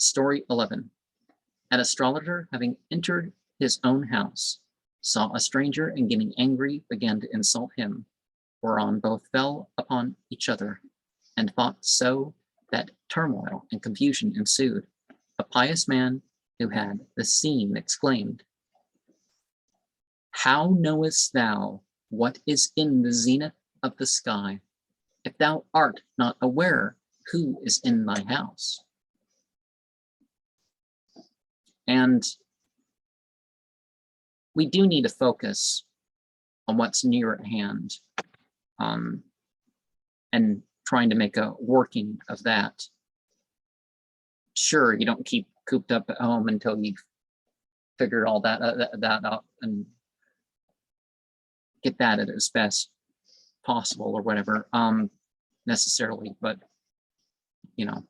Story 11. An astrologer, having entered his own house, saw a stranger and getting angry began to insult him, whereon both fell upon each other and fought so that turmoil and confusion ensued. A pious man who had the scene exclaimed, "How knowest thou what is in the zenith of the sky, if thou art not aware who is in thy house?" And we do need to focus on what's near at hand, and trying to make a working of that. Sure, you don't keep cooped up at home until you've figured all that out and get that at its best possible or whatever, necessarily, but you know,